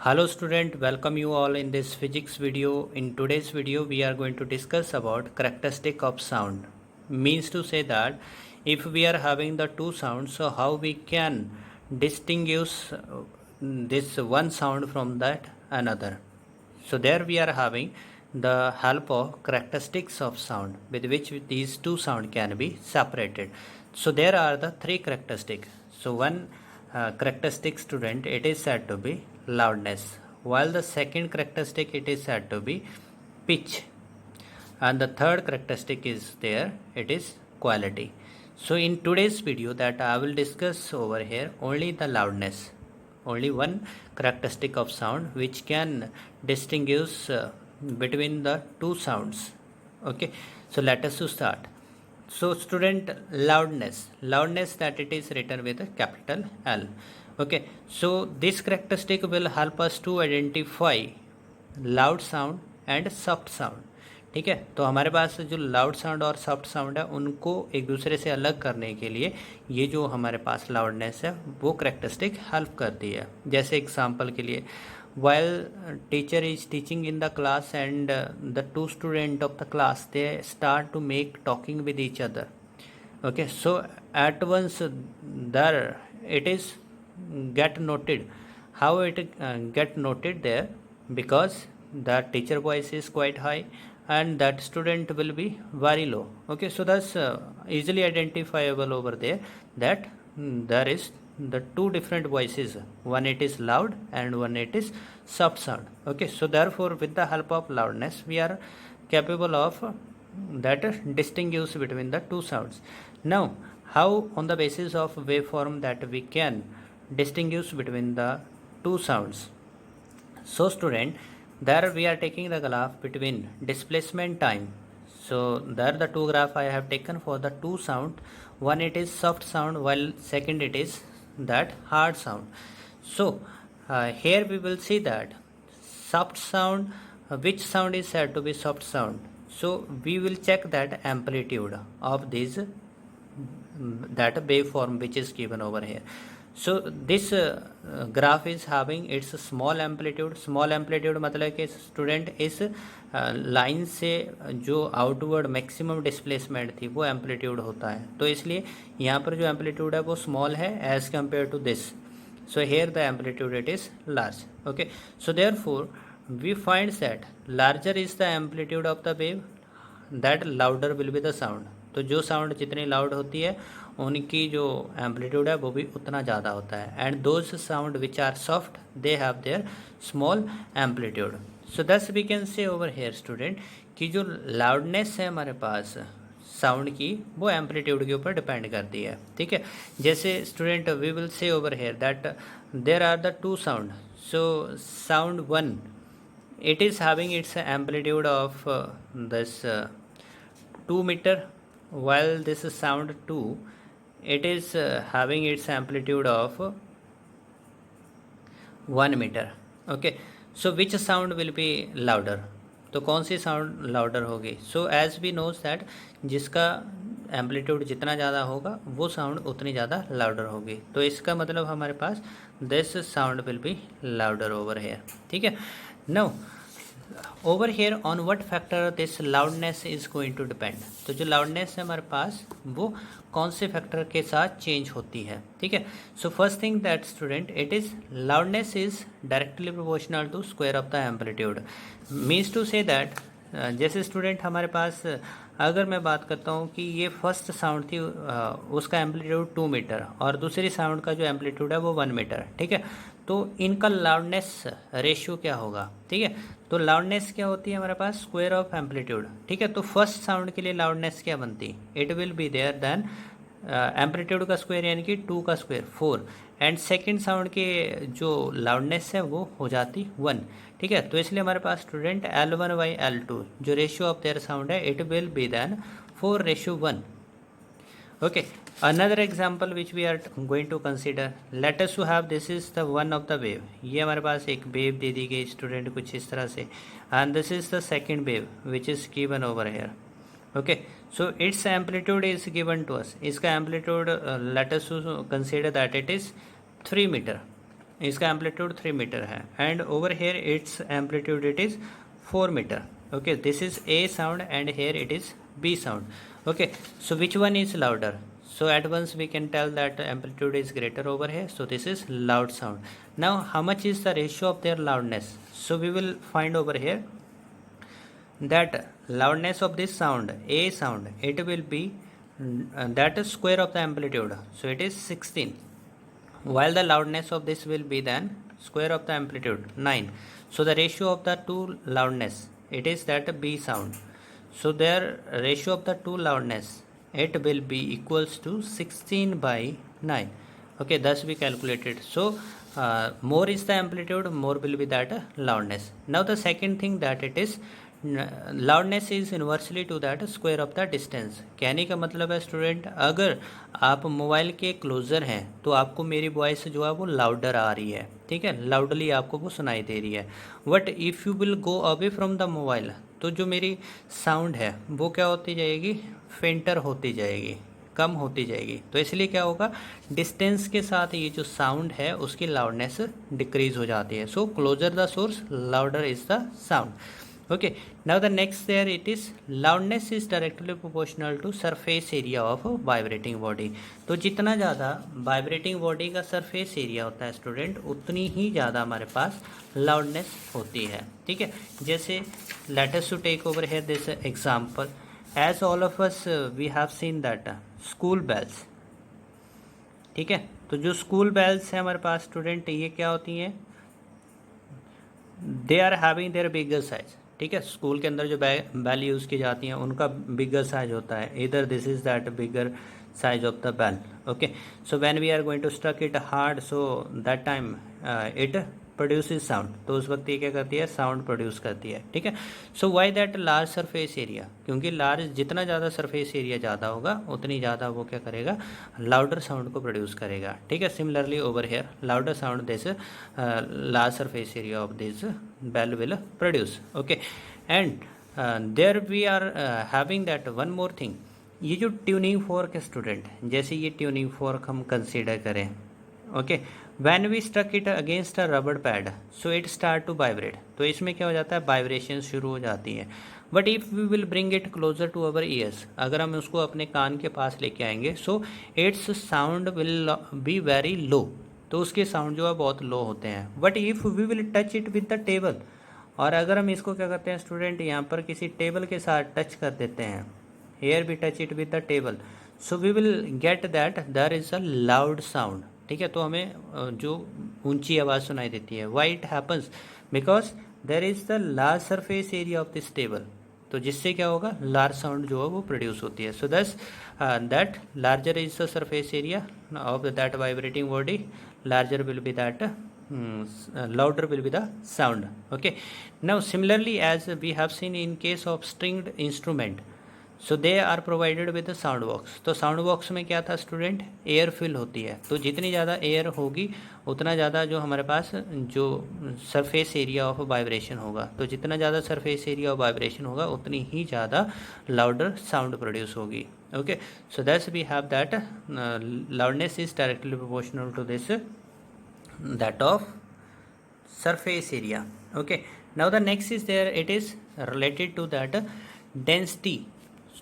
Hello student, welcome you all in this physics video. In today's video we are going to discuss about characteristic of sound. Means to say that if we are having the two sounds, so how we can distinguish this one sound from that another. So there we are having the help of characteristics of sound with which these two sound can be separated. So there are the three characteristics. So one characteristic student, it is said to be loudness, while the second characteristic it is said to be pitch, and the third characteristic is there, it is quality. So in today's video that I will discuss over here only the loudness, only one characteristic of sound which can distinguish between the two sounds. Okay, so let us to start. So student, loudness that it is written with a capital L. Okay, so this characteristic will help us to identify loud sound and soft sound. ठीक है, तो हमारे पास जो loud sound और soft sound है उनको एक दूसरे से अलग करने के लिए ये जो हमारे पास लाउडनेस है वो करेक्टरिस्टिक हेल्प करती है. जैसे एग्जांपल के लिए, while teacher is teaching in the class and the two student of the class they start to make talking with each other. Okay, so at once there it is get noted. How it get noted there? Because the teacher voice is quite high and that student will be very low. Okay, so that's easily identifiable over there that there is the two different voices, one it is loud and one it is soft sound. Okay, so therefore with the help of loudness we are capable of that distinguish between the two sounds. Now how on the basis of waveform that we can distinguish between the two sounds? So student, there we are taking the graph between displacement time. So there the two graph I have taken for the two sound, one it is soft sound while second it is that hard sound. So here we will see that soft sound, which sound is said to be soft sound. So we will check that amplitude of this that waveform which is given over here. So this graph is having its small amplitude. Small amplitude मतलब कि student इस line से जो outward maximum displacement थी वो amplitude होता है, तो इसलिए यहाँ पर जो एम्पलीट्यूड है वो स्मॉल है as compared to this. So here the amplitude it is large. Okay, so therefore we find that larger is the amplitude of the wave that louder will be the sound. तो जो sound जितनी loud होती है उनकी जो amplitude है वो भी उतना ज़्यादा होता है. And those sound which are soft they have their small amplitude. So दस we can say over here student कि जो लाउडनेस है हमारे पास साउंड की वो एम्पलीट्यूड के ऊपर डिपेंड करती है. ठीक है, जैसे student we will say over here that there are the two sound. So sound one it is having its amplitude of this 2 meter, while this sound 2 it is having its amplitude of 1 meter. Okay, so which sound will be louder? तो कौन सी sound louder होगी? So as we knows that जिसका amplitude जितना ज़्यादा होगा वो sound उतनी ज़्यादा लाउडर होगी. तो इसका मतलब हमारे पास this sound will be louder over here. ठीक है, now over here on what factor this loudness is going to depend. तो जो लाउडनेस है हमारे पास वो कौन से फैक्टर के साथ चेंज होती है. ठीक है, so first thing that student it is loudness is directly proportional to square of the amplitude. Means to say that जैसे स्टूडेंट हमारे पास अगर मैं बात करता हूँ कि ये फर्स्ट साउंड थी उसका एम्पलीट्यूड 2 मीटर और दूसरी साउंड का जो एम्पलीट्यूड है वो 1 मीटर. ठीक है, तो इनका लाउडनेस रेशियो क्या होगा? ठीक है, तो लाउडनेस क्या होती है हमारे पास? Square of amplitude. ठीक है, तो फर्स्ट साउंड के लिए लाउडनेस क्या बनती? It will be their then amplitude का स्क्वायर यानी कि 2 का स्क्वायर 4 एंड सेकंड साउंड के जो लाउडनेस है वो हो जाती 1. ठीक है, तो इसलिए हमारे पास स्टूडेंट L1/L2 जो रेशियो ऑफ देयर साउंड है it will be then 4:1. Okay, another example which we are going to consider, let us to have this is the one of the wave. ये हमारे पास एक वेव दे दी गई student कुछ इस तरह से and this is the second wave which is given over here. Okay, so its amplitude is given to us. इसका amplitude let us to consider that it is 3 meter. इसका एम्पलीट्यूड 3 मीटर है, and over here its amplitude it is 4 metre. Okay, this is A sound and here it is B sound. Okay, so which one is louder? So at once we can tell that the amplitude is greater over here, so this is loud sound. Now how much is the ratio of their loudness? So we will find over here that loudness of this sound, A sound, it will be that is square of the amplitude, so it is 16, while the loudness of this will be then square of the amplitude 9. So the ratio of the two loudness, it is that B sound, so their ratio of the two loudness, it will be equals to 16 by 9. Okay, thus we calculated. So more is the amplitude, more will be that loudness. Now the second thing that it is loudness is inversely to that square of the distance. कहने का मतलब है student, अगर आप mobile के closure हैं तो आपको मेरी वॉइस जो है वो लाउडर आ रही है, ठीक है, लाउडली आपको वो सुनाई दे रही है. But if you will go away from the mobile, तो जो मेरी साउंड है वो क्या होती जाएगी, फेंटर होती जाएगी, कम होती जाएगी. तो इसलिए क्या होगा, डिस्टेंस के साथ ये जो साउंड है उसकी लाउडनेस डिक्रीज हो जाती है. So closer the source louder is the sound. Okay, now the next there it is loudness is directly proportional to surface area of vibrating body. तो जितना ज़्यादा वाइब्रेटिंग बॉडी का सरफेस एरिया होता है student, उतनी ही ज़्यादा हमारे पास लाउडनेस होती है, ठीक है. जैसे let us to take over here this example, as all of us we have seen that school bells, ठीक है. तो जो स्कूल बेल्स है हमारे पास स्टूडेंट, ये क्या होती हैं, they are having their bigger size, ठीक है. स्कूल के अंदर जो बेल यूज़ की जाती हैं उनका बिगर साइज होता है, इधर this is that bigger size of the bell. Okay, so when we are going to struck it hard, so that time it produces sound. तो उस वक्त ये क्या करती है, साउंड प्रोड्यूस करती है, ठीक है. So why that large surface area, क्योंकि लार्ज जितना ज़्यादा सरफेस एरिया ज़्यादा होगा उतनी ज़्यादा वो क्या करेगा, लाउडर साउंड को प्रोड्यूस करेगा, ठीक है. Similarly over here louder sound this large surface area of this bell will produce. Okay, and there we are having that one more thing, ये जो ट्यूनिंग फोर्क है स्टूडेंट, जैसे ये ट्यूनिंग फोर्क हम कंसीडर करें, okay, when we struck it against a rubber pad, so it start to vibrate. तो इसमें क्या हो जाता है, वाइब्रेशन शुरू हो जाती है. But if we will bring it closer to our ears, अगर हम उसको अपने कान के पास लेके आएंगे, so its sound will be very low. तो उसके साउंड जो है बहुत लो होते हैं. But if we will touch it with the table, और अगर हम इसको क्या करते हैं स्टूडेंट, यहाँ पर किसी टेबल के साथ टच कर देते हैं, here we touch it with the table, so we will get that there is a loud sound, ठीक है. तो हमें जो ऊंची आवाज़ सुनाई देती है. Why it happens, because there is the large surface area of this table. तो जिससे क्या होगा, लार्ज साउंड जो है वो प्रोड्यूस होती है. सो दस that larger is the surface area of that vibrating body, larger will be that louder will be the sound. Okay, now similarly as we have seen in case of stringed instrument, so they are provided with sound box. तो sound box में क्या था student, air fill होती है. तो जितनी ज़्यादा air होगी उतना ज़्यादा जो हमारे पास जो सरफेस एरिया ऑफ वाइब्रेशन होगा. तो जितना ज़्यादा सरफेस एरिया ऑफ वाइब्रेशन होगा उतनी ही ज़्यादा लाउडर साउंड प्रोड्यूस होगी. Okay, so that's we have that loudness is directly proportional to this that of surface area. Okay, now the next is there, it is related to that density.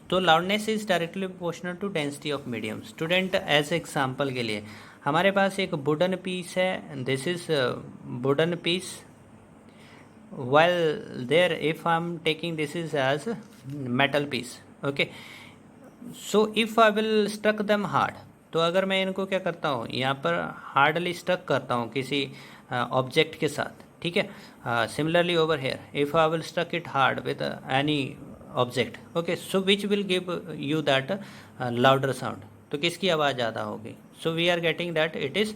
तो loudness is directly proportional to density of medium. Student as example के लिए हमारे पास एक wooden piece है, this is wooden piece, while there if I am taking this is as metal piece. Okay, so if I will struck them hard, तो अगर मैं इनको क्या करता हूँ, यहाँ पर हार्डली स्ट्रक करता हूँ किसी ऑब्जेक्ट के साथ, ठीक है. Similarly over here if I will struck it hard with any object, okay, so which will give you that louder sound. तो किसकी आवाज़ ज़्यादा होगी, so we are getting that it is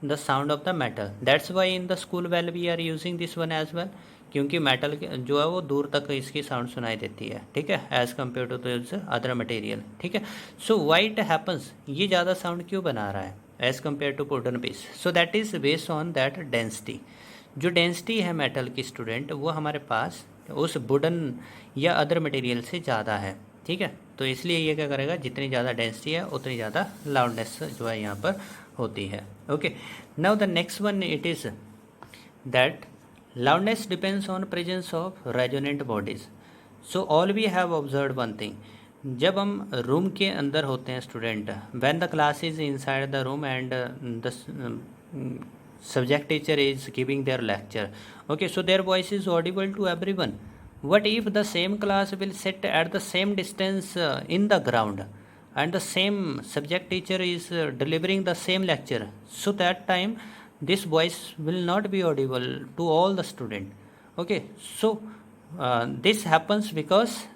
the sound of the metal. That's why in the school bell we are using this one as well, क्योंकि metal जो है वो दूर तक इसकी साउंड सुनाई देती है, ठीक है, as compared to this other material, ठीक है. सो वाई इट हैपन्स, ये ज़्यादा साउंड क्यों बना रहा है as compared to wooden piece, so that is based on that density. जो डेंसिटी है मेटल की स्टूडेंट, वो हमारे पास उस वुडन या अदर मटेरियल से ज़्यादा है, ठीक है. तो इसलिए ये क्या करेगा, जितनी ज़्यादा डेंसिटी है उतनी ज़्यादा लाउडनेस जो है यहाँ पर होती है. Okay, now the next one it is that loudness depends on presence of resonant bodies. So all we have observed one thing. जब हम रूम के अंदर होते हैं student, when the class is inside the room and the subject teacher is giving their lecture, okay, so their voice is audible to everyone. What if the same class will sit at the same distance in the ground and the same subject teacher is delivering the same lecture? So that time this voice will not be audible to all the student. Okay, so this happens because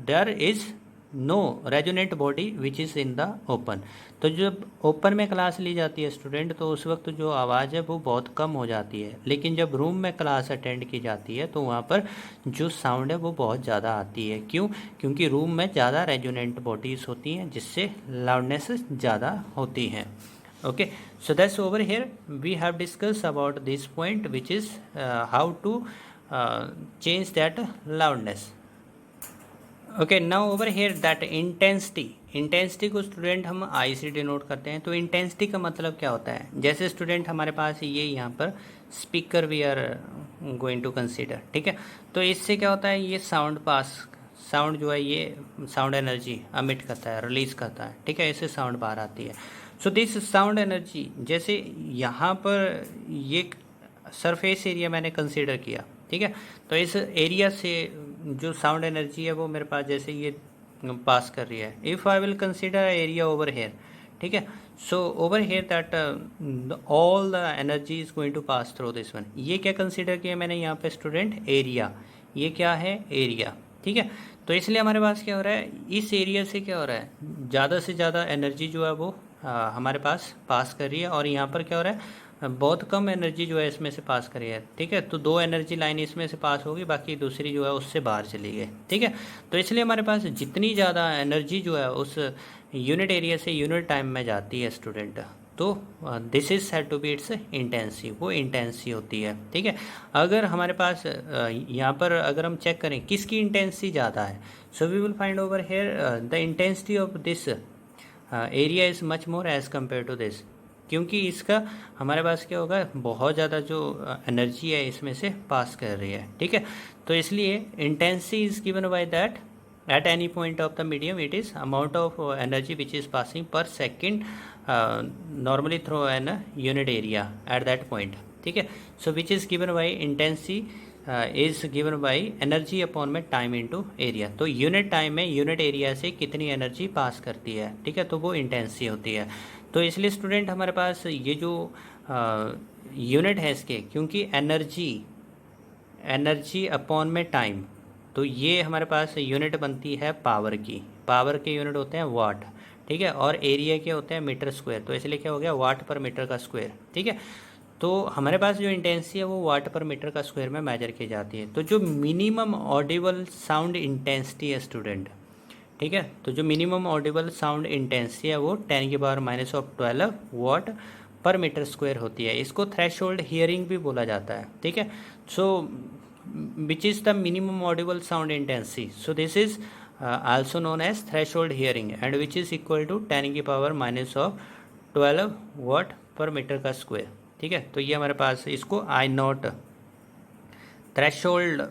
there is no resonant body which is in the open. तो जब open में class ली जाती है student, तो उस वक्त जो आवाज़ है वो बहुत कम हो जाती है. लेकिन जब रूम में क्लास अटेंड की जाती है तो वहाँ पर जो साउंड है वो बहुत ज़्यादा आती है. क्यों? क्योंकि रूम में ज़्यादा रेजोनेंट बॉडीज़ होती हैं जिससे लाउडनेस ज़्यादा होती हैं. Okay, so that's over here we have discussed about this point, which is how to change that loudness. Okay, now over here that intensity को स्टूडेंट हम आई से डिनोट करते हैं. तो इंटेंसिटी का मतलब क्या होता है? जैसे स्टूडेंट हमारे पास ये यहाँ पर speaker we are going to consider, ठीक है. तो इससे क्या होता है, ये साउंड जो है ये साउंड एनर्जी अमिट करता है, रिलीज़ करता है, ठीक है. इससे साउंड बाहर आती है. सो दिस साउंड एनर्जी, जैसे यहाँ पर ये सरफेस एरिया मैंने कंसीडर किया, ठीक है. तो इस एरिया से जो साउंड एनर्जी है वो मेरे पास जैसे ये पास कर रही है. If I will consider area over here, ठीक है. So over here that all the energy is going to pass through this one. ये क्या कंसीडर किया मैंने यहाँ पे स्टूडेंट? एरिया. ये क्या है? एरिया, ठीक है. तो इसलिए हमारे पास क्या हो रहा है, इस एरिया से क्या हो रहा है, ज़्यादा से ज़्यादा एनर्जी जो है वो हमारे पास कर रही है. और यहाँ पर क्या हो रहा है, बहुत कम एनर्जी जो है इसमें से पास करी है, ठीक है. तो 2 एनर्जी लाइन इसमें से पास होगी, बाकी दूसरी जो है उससे बाहर चली गई, ठीक है. तो इसलिए हमारे पास जितनी ज़्यादा एनर्जी जो है उस यूनिट एरिया से यूनिट टाइम में जाती है स्टूडेंट, तो this is said to be its intensity. वो इंटेंसी होती है, ठीक है. अगर हमारे पास यहाँ पर अगर हम चेक करें किसकी इंटेंसी ज़्यादा है, so we will find over here the intensity of this area is much more as compared to this. क्योंकि इसका हमारे पास क्या होगा, बहुत ज़्यादा जो एनर्जी है इसमें से पास कर रही है, ठीक है. तो इसलिए intensity is given by that at any point of the medium it is amount of energy which is passing per second normally through an unit area at that point, ठीक है. So which is given by intensity is given by energy upon में time into area. तो unit time में unit area से कितनी energy पास करती है, ठीक है, तो वो इंटेंसिटी होती है. तो इसलिए स्टूडेंट हमारे पास ये जो यूनिट है इसके, क्योंकि एनर्जी अपॉन में टाइम, तो ये हमारे पास यूनिट बनती है पावर की. पावर के यूनिट होते हैं वाट, ठीक है. और एरिया के होते हैं मीटर स्क्वायर. तो इसलिए क्या हो गया, वाट पर मीटर का स्क्वायर, ठीक है. तो हमारे पास जो इंटेंसिटी है वो वाट पर मीटर का स्क्वायर में मेजर की जाती है. तो जो मिनिमम ऑडिबल साउंड इंटेंसिटी है स्टूडेंट, ठीक है, तो जो मिनिमम ऑडिबल साउंड इंटेंसिटी है वो 10⁻⁻12 वाट पर मीटर स्क्वायर होती है. इसको थ्रेशोल्ड हियरिंग भी बोला जाता है, ठीक है. सो which is the minimum audible sound intensity. So this is also known as threshold hearing and which is equal to 10⁻⁻12 watt per meter का स्क्वायर, ठीक है. तो ये हमारे पास इसको आई नॉट थ्रेशोल्ड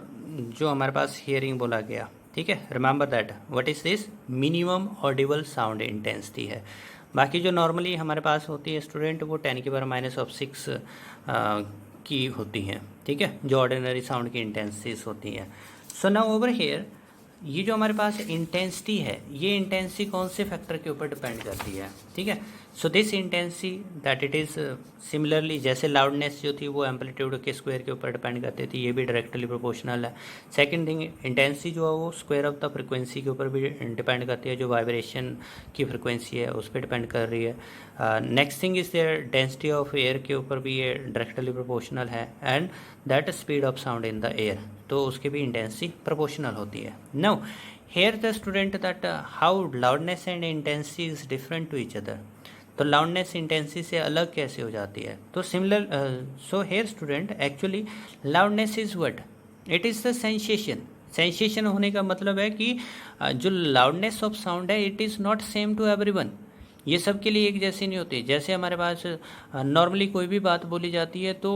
जो हमारे पास हियरिंग बोला गया, ठीक है. Remember that what is this, minimum Audible sound intensity है. बाकी जो नॉर्मली हमारे पास होती है स्टूडेंट वो 10⁻⁻6 की होती हैं, ठीक है, जो ऑर्डिनरी साउंड की इंटेंसिटीज होती हैं. सो नाउ ओवर हेयर ये जो हमारे पास इंटेंसिटी है, ये इंटेंसिटी कौन से फैक्टर के ऊपर डिपेंड करती है, ठीक है. So this intensity that it is similarly जैसे लाउडनेस जो थी वो एम्पलीट्यूड के स्क्वायर के ऊपर डिपेंड करती थी, ये भी डायरेक्टली प्रोपोर्शनल है. सेकंड थिंग, इंटेंसिटी जो है वो स्क्वायर ऑफ द फ्रिक्वेंसी के ऊपर भी डिपेंड करती है, जो वाइब्रेशन की फ्रिक्वेंसी है उस पर डिपेंड कर रही है. Next thing is there density of air के ऊपर भी ये डायरेक्टली प्रोपोर्शनल है. And that speed of sound in the air, तो उसकी भी इंटेंसिटी प्रोपोर्शनल होती है. Now here the student that how loudness and intensity is different to each other. तो लाउडनेस इंटेंसिटी से अलग कैसे हो जाती है, तो similar. So here student actually loudness is what, it is the sensation होने का मतलब है कि जो लाउडनेस ऑफ साउंड है it is not same to everyone. ये सब के लिए एक जैसी नहीं होती। जैसे हमारे पास नॉर्मली कोई भी बात बोली जाती है तो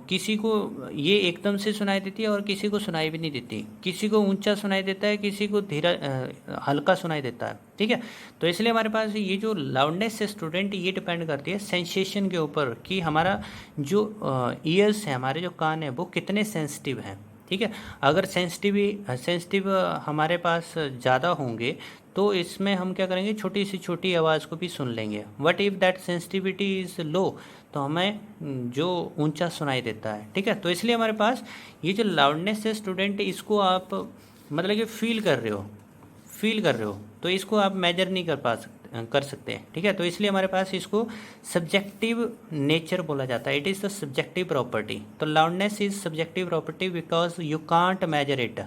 किसी को ये एकदम से सुनाई देती है और किसी को सुनाई भी नहीं देती। किसी को ऊंचा सुनाई देता है, किसी को धीरा हल्का सुनाई देता है, ठीक है। तो इसलिए हमारे पास ये जो लाउडनेस है स्टूडेंट, ये डिपेंड करती है सेंसेशन के ऊपर कि हमारा जो ईयर्स है, हमारे जो कान है, वो कितने सेंसिटिव हैं, ठीक है। अगर सेंसिटिव हमारे पास ज़्यादा होंगे तो इसमें हम क्या करेंगे, छोटी से छोटी आवाज़ को भी सुन लेंगे। What if that sensitivity is low, तो हमें जो ऊंचा सुनाई देता है, ठीक है। तो इसलिए हमारे पास ये जो लाउडनेस है स्टूडेंट, इसको आप मतलब कि फील कर रहे हो, तो इसको आप मेजर नहीं कर सकते हैं, ठीक है। तो इसलिए हमारे पास इसको सब्जेक्टिव नेचर बोला जाता है। It is the subjective property. तो loudness is subjective property because you can't measure it,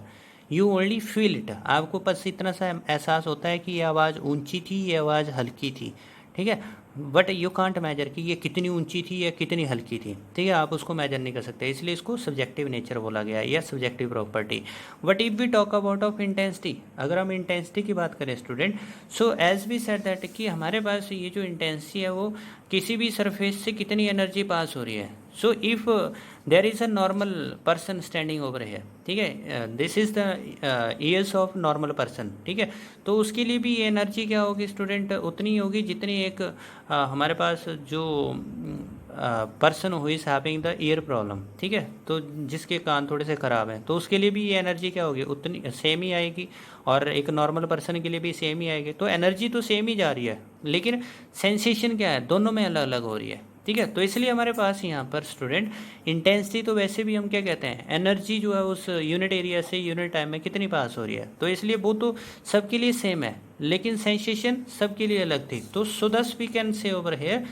you only feel it. आपको बस इतना सा एहसास होता है कि ये आवाज़ ऊंची थी, ये आवाज़ हल्की थी, ठीक है। बट यू कांट मेजर कि ये कितनी ऊंची थी या कितनी हल्की थी, ठीक है। आप उसको मेजर नहीं कर सकते, इसलिए इसको सब्जेक्टिव नेचर बोला गया है या subjective property. But if we talk about of intensity, अगर हम इंटेंसिटी की बात करें student, so as we said that कि हमारे पास ये जो इंटेंसिटी है वो किसी भी सरफेस से कितनी एनर्जी पास हो रही है। So if there is a normal person standing over here, ठीक है, this is the years of normal person, ठीक है। तो उसके लिए भी ये एनर्जी क्या होगी स्टूडेंट, उतनी होगी जितनी एक हमारे पास जो person who is having the year problem, ठीक है, तो जिसके कान थोड़े से ख़राब हैं, तो उसके लिए भी ये एनर्जी क्या होगी, उतनी सेम ही आएगी। और एक नॉर्मल पर्सन के लिए भी सेम ही आएगी। तो एनर्जी तो सेम ही जा रही है, लेकिन सेंसेशन क्या है, दोनों में अलग अलग हो रही है, ठीक है। तो इसलिए हमारे पास यहाँ पर स्टूडेंट इंटेंसिटी, तो वैसे भी हम क्या कहते हैं, एनर्जी जो है उस यूनिट एरिया से यूनिट टाइम में कितनी पास हो रही है। तो इसलिए वो तो सबके लिए सेम है, लेकिन सेंसेशन सबके लिए अलग थी। तो सो दस we can say over here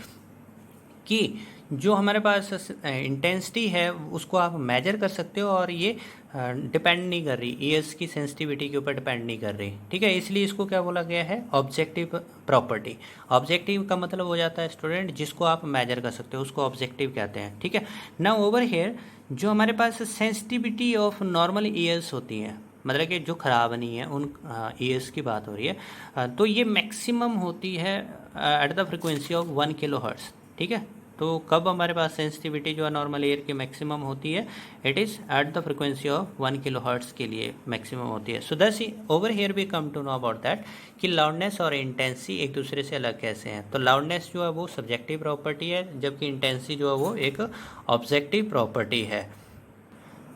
कि जो हमारे पास इंटेंसिटी है उसको आप मेजर कर सकते हो, और ये डिपेंड नहीं कर रही ईयर्स की सेंसिटिविटी के ऊपर, डिपेंड नहीं कर रही, ठीक है। इसलिए इसको क्या बोला गया है, ऑब्जेक्टिव प्रॉपर्टी। ऑब्जेक्टिव का मतलब हो जाता है स्टूडेंट जिसको आप मेजर कर सकते हो, उसको ऑब्जेक्टिव कहते हैं, ठीक है। नाउ ओवर हेयर जो हमारे पास सेंसिटिविटी ऑफ नॉर्मल ईयर्स होती हैं, मतलब कि जो ख़राब नहीं है उन ईयर्स की बात हो रही है, तो ये मैक्सिमम होती है eight the frequency of 1 kilohertz, ठीक है। तो कब हमारे पास सेंसिटिविटी जो है नॉर्मल एयर की मैक्सिमम होती है, it is at the frequency of 1 kilohertz के लिए मैक्सिमम होती है। So this over here we come to know about that कि लाउडनेस और इंटेंसिटी एक दूसरे से अलग कैसे हैं। तो लाउडनेस जो है वो सब्जेक्टिव प्रॉपर्टी है, जबकि इंटेंसिटी जो है वो एक ऑब्जेक्टिव प्रॉपर्टी है।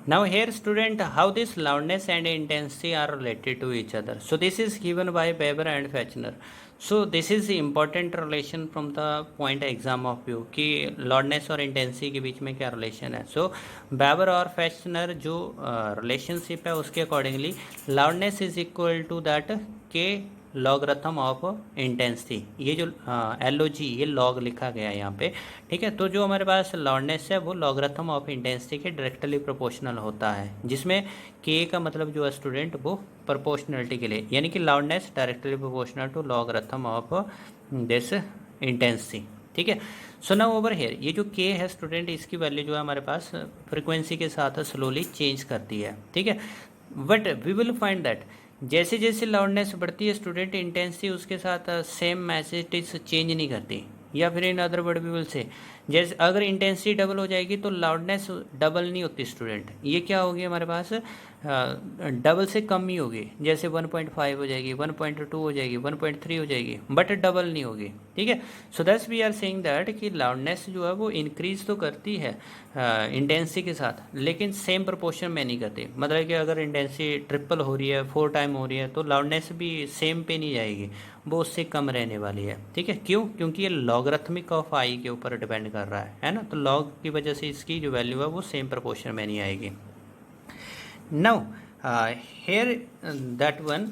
Now here student, how this loudness and intensity are related to each other. So this is given by Weber and Fechner. So this is the important relation from the point exam of view कि loudness और intensity के बीच में क्या relation है। So Weber और Fechner जो relationship है उसके accordingly loudness is equal to that K logarithm of intensity. ये जो LOG, ये लॉग लिखा गया है यहाँ पे, ठीक है। तो जो हमारे पास लाउडनेस है वो लॉगरिथम ऑफ इंटेंसिटी के डायरेक्टली प्रोपोर्शनल होता है, जिसमें K का मतलब जो है स्टूडेंट वो प्रोपोर्शनलिटी के लिए, यानी कि loudness directly proportional to logarithm of this intensity, ठीक है। सो नाउ ओवर हेयर ये जो K है स्टूडेंट, इसकी वैल्यू जो है हमारे पास फ्रिक्वेंसी के साथ स्लोली चेंज करती है, ठीक है। But we will find that जैसे जैसे लाउडनेस बढ़ती है स्टूडेंट, इंटेंसिटी उसके साथ सेम मैसेज चेंज नहीं करती। या फिर in other word we will say, जैसे अगर इंटेंसिटी डबल हो जाएगी तो लाउडनेस डबल नहीं होती स्टूडेंट, ये क्या होगी हमारे पास डबल से कम ही होगी। जैसे 1.5 हो जाएगी, 1.2 हो जाएगी, 1.3 हो जाएगी, बट डबल नहीं होगी, ठीक है। So that's we are saying that कि लाउडनेस जो है वो इंक्रीज तो करती है इंटेंसिटी के साथ, लेकिन सेम प्रोपोर्शन में नहीं करती। मतलब कि अगर इंटेंसिटी ट्रिपल हो रही है, 4 टाइम हो रही है, तो लाउडनेस भी सेम पे नहीं जाएगी, वो उससे कम रहने वाली है, ठीक है। क्यों? क्योंकि ये लॉगरिथमिक ऑफ आई के ऊपर डिपेंड कर रहा है ना। तो लॉग की वजह से इसकी जो वैल्यू है वो सेम प्रोपोर्शन में नहीं आएगी। Now here that one,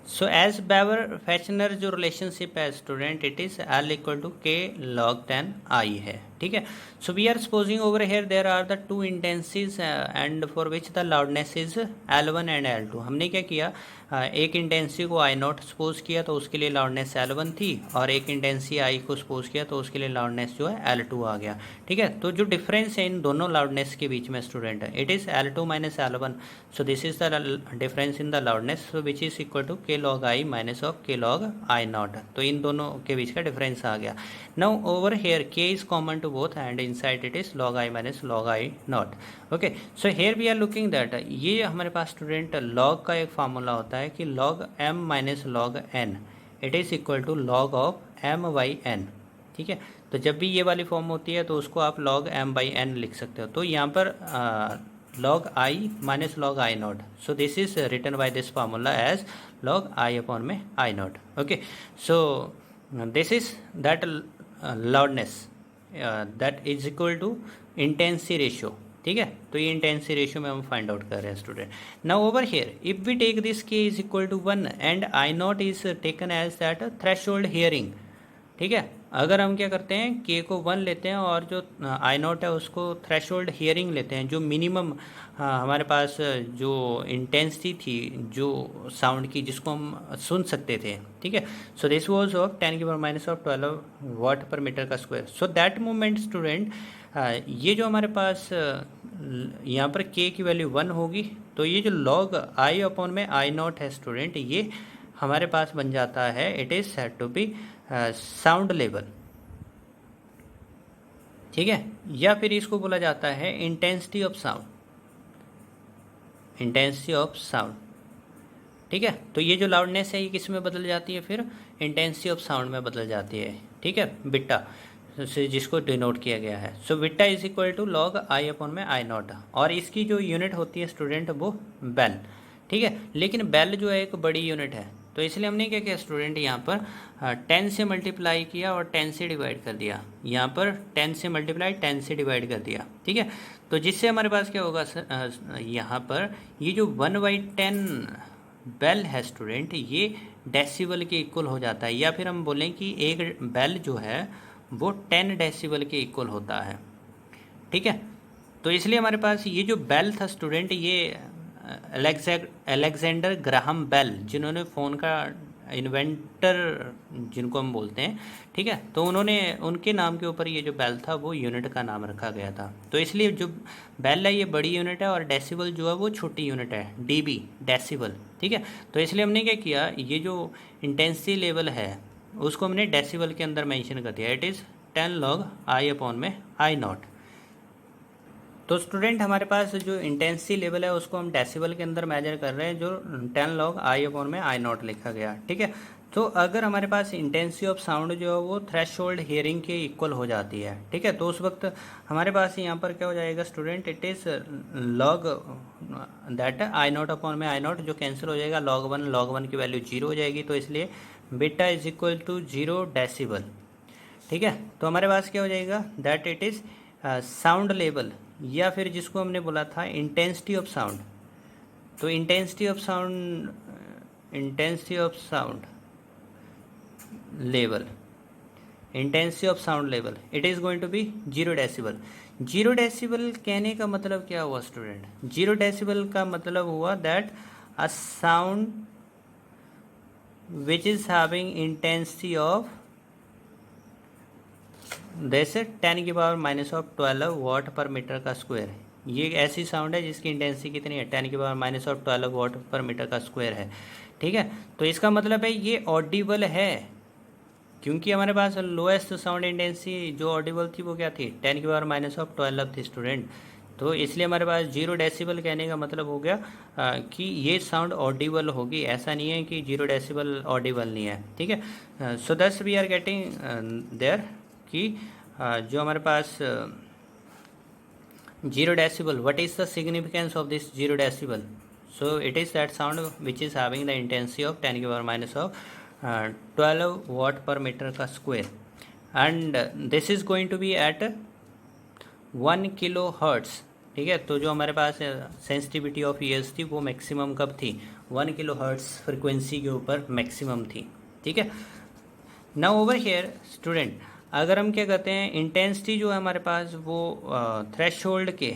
so as Weber Fechner जो relationship है student, it is L equal to K log 10 I है, ठीक है। So we are supposing over here there are the two intensities and for which the loudness is L1 and L2। हमने क्या किया, एक इंटेंसी को I नॉट सपोज किया तो उसके लिए लाउडनेस L1 थी, और एक इंटेंसी I को सपोज किया तो उसके लिए लाउडनेस जो है L2 आ गया, ठीक है। तो जो डिफरेंस है इन दोनों लाउडनेस के बीच में student, it is L2 minus L1, so this is the difference in the loudness, so which is equal to K log I minus of K log I not. तो इन दोनों के बीच का डिफरेंस आ गया। Now over here K is common to both and inside it is log I minus log I not. Okay, so here we are looking that, ये हमारे पास स्टूडेंट लॉग का एक फार्मूला होता है कि log m minus log n it is equal to log of m by n, ठीक है। तो जब भी ये वाली फॉर्म होती है तो उसको आप log m बाई n लिख सकते हो। तो यहाँ पर log I minus log I naught, so this is written by this formula as log I upon में I not. Okay, so this is that loudness that is equal to intensity ratio, ठीक है। तो ये इंटेंसी ratio में हम find out कर रहे हैं student. Now over here if we take this K is equal to 1 and I not is taken as that threshold hearing, ठीक है। अगर हम क्या करते हैं, K को 1 लेते हैं और जो I नॉट है उसको थ्रेशोल्ड हियरिंग लेते हैं, जो मिनिमम हमारे पास जो इंटेंसिटी थी जो साउंड की जिसको हम सुन सकते थे, ठीक है। सो दिस वाज ऑफ 10 की पावर माइनस ऑफ 12 वाट पर मीटर का square. So that moment student, ये जो हमारे पास यहाँ पर K की वैल्यू 1 होगी, तो ये जो log I अपॉन में I नॉट है स्टूडेंट, ये हमारे पास बन जाता है, it is said to be sound level, ठीक है। या फिर इसको बोला जाता है intensity of sound, intensity of sound, ठीक है। तो ये जो लाउडनेस है ये किस में बदल जाती है, फिर इंटेंसिटी ऑफ साउंड में बदल जाती है, ठीक है, बीटा से जिसको डिनोट किया गया है। So beta is equal to log I upon में I नॉट, और इसकी जो यूनिट होती है स्टूडेंट वो बेल, ठीक है। लेकिन बेल जो है एक बड़ी यूनिट है, तो इसलिए हमने क्या किया स्टूडेंट, यहाँ पर 10 से मल्टीप्लाई किया और 10 से डिवाइड कर दिया, यहाँ पर 10 से मल्टीप्लाई 10 से डिवाइड कर दिया, ठीक है। तो जिससे हमारे पास क्या होगा यहाँ पर ये जो 1/10 बेल है स्टूडेंट, ये डेसिबल के इक्वल हो जाता है, या फिर हम बोलें कि एक बेल जो है वो 10 डेसिबल के इक्वल होता है, ठीक है। तो इसलिए हमारे पास ये जो बेल था स्टूडेंट, ये अलेक्जेंडर ग्राहम बेल, जिन्होंने फ़ोन का इन्वेंटर जिनको हम बोलते हैं, ठीक है, तो उन्होंने उनके नाम के ऊपर ये जो बेल था वो यूनिट का नाम रखा गया था। तो इसलिए जो बेल है ये बड़ी यूनिट है और डेसिबल जो है वो छोटी यूनिट है, डीबी डेसिबल, ठीक है। तो इसलिए हमने क्या किया, ये जो इंटेंसिटी लेवल है उसको हमने डेसिबल के अंदर मेंशन कर दिया, it is 10 log I upon में I नॉट। तो स्टूडेंट हमारे पास जो इंटेंसिटी लेवल है उसको हम डेसिबल के अंदर मेजर कर रहे हैं, जो 10 log I अपॉन में I नॉट लिखा गया, ठीक है। तो अगर हमारे पास इंटेंसिटी ऑफ साउंड जो है वो थ्रेशोल्ड हियरिंग के इक्वल हो जाती है, ठीक है, तो उस वक्त हमारे पास यहाँ पर क्या हो जाएगा student, it is log that I not upon में I नॉट, जो कैंसिल हो जाएगा, log 1 की वैल्यू 0 हो जाएगी, तो इसलिए beta is equal to 0 decibel, ठीक है। तो हमारे पास क्या हो जाएगा, that it is sound level, या फिर जिसको हमने बोला था इंटेंसिटी ऑफ साउंड। तो intensity of sound level, intensity of sound level, it is going to be 0 decibel. 0 decibel कहने का मतलब क्या हुआ स्टूडेंट, 0 डेसिबल का मतलब हुआ that a sound which is having intensity of जैसे 10 की पावर माइनस ऑफ 12 वाट पर मीटर का स्क्वायर है, ये ऐसी साउंड है जिसकी इंटेंसिटी कितनी है, 10 की पावर माइनस ऑफ 12 वाट पर मीटर का स्क्वायर है, ठीक है। तो इसका मतलब है ये ऑडिबल है, क्योंकि हमारे पास लोएस्ट साउंड इंटेंसिटी जो ऑडिबल थी वो क्या थी, 10 की पावर माइनस ऑफ 12 थी स्टूडेंट। तो इसलिए हमारे पास 0 डेसिबल कहने का मतलब हो गया कि ये साउंड ऑडिबल होगी, ऐसा नहीं है कि 0 डेसिबल ऑडिबल नहीं है, ठीक है। सो दस वी आर गेटिंग देयर कि जो हमारे पास 0 decibel, what is the significance of this 0 decibel, so it is that sound which is having the intensity of 10 की पावर माइनस ऑफ 12 वाट पर मीटर का square, and this is going to be at 1 kilo hertz, ठीक है। तो जो हमारे पास sensitivity of years थी वो मैक्सिमम कब थी, 1 किलो हर्ट्स फ्रिक्वेंसी के ऊपर मैक्सिमम थी, ठीक है। नाउ ओवर हियर स्टूडेंट, अगर हम क्या कहते हैं इंटेंसिटी जो है हमारे पास वो थ्रेशोल्ड के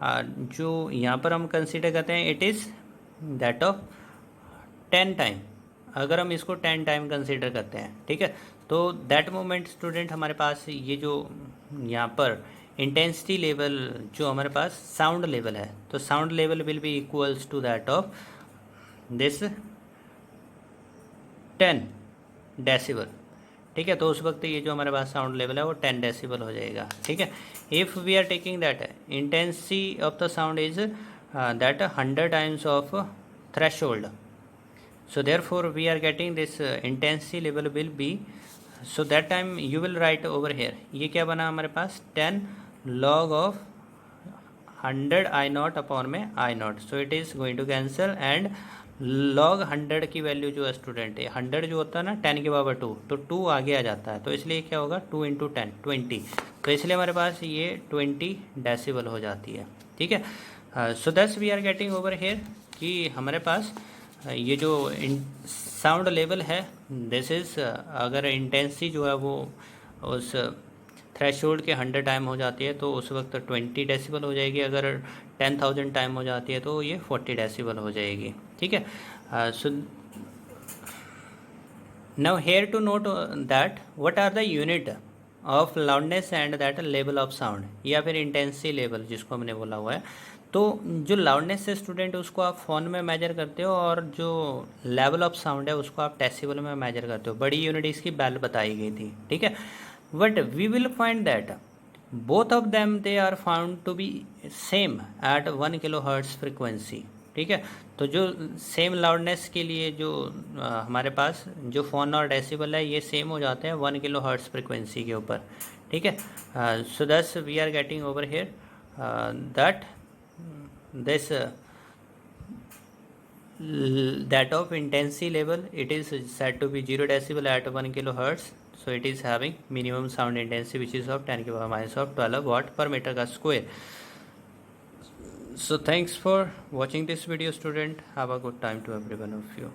जो यहाँ पर हम कंसीडर करते हैं it is that of 10 time. अगर हम इसको 10 टाइम कंसीडर करते हैं, ठीक है, तो दैट मोमेंट स्टूडेंट हमारे पास ये जो यहाँ पर इंटेंसिटी लेवल जो हमारे पास साउंड लेवल है, तो sound level will be equals to that of this 10 decibel. ठीक है, तो उस वक्त ये जो हमारे पास साउंड लेवल है वो 10 डेसिबल हो जाएगा। ठीक है, if we are taking that intensity of the sound is that 100 times of threshold, so therefore we are getting this intensity level will be, so that time you will write over here, ये क्या बना हमारे पास 10 log of 100 I naught upon में I naught, so it is going to cancel and log 100 की value जो है student है 100 जो होता है ना 10 के पावर 2, तो 2 आगे आ जाता है, तो इसलिए क्या होगा 2 इंटू 10 20, तो इसलिए हमारे पास ये 20 डेसिबल हो जाती है। ठीक है, so that's we are getting over here कि हमारे पास ये जो साउंड लेवल है दिस इज़, अगर इंटेंसिटी जो है वो उस थ्रेशोल्ड के 100 टाइम हो जाती है तो उस वक्त 20 डेसिबल हो जाएगी, अगर 10,000 टाइम हो जाती है तो ये 40 डेसिबल हो जाएगी। ठीक है, so now here to note that what are the unit of loudness and that level of sound, या फिर इंटेंसिटी लेवल जिसको हमने बोला हुआ है। तो जो लाउडनेस है स्टूडेंट उसको आप फ़ोन में मेजर करते हो और जो लेवल ऑफ साउंड है उसको आप डेसिबल में मेजर करते हो। बड़ी यूनिट इसकी बेल बताई गई थी। ठीक है, but we will find that both of them they are found to be same at 1 kilohertz frequency. ठीक है, तो जो सेम लाउडनेस के लिए जो हमारे पास जो फ़ोन और डेसिबल है ये सेम हो जाते हैं 1 किलोहर्ट्ज़ फ्रिक्वेंसी के ऊपर। ठीक है, so that's we are getting over here that this that of intensity level it is said to be 0 decibel at 1 kilohertz, so it is having minimum sound intensity which is of 10 to the minus of 12 watt per meter का square. So thanks for watching this video student, have a good time to every one of you.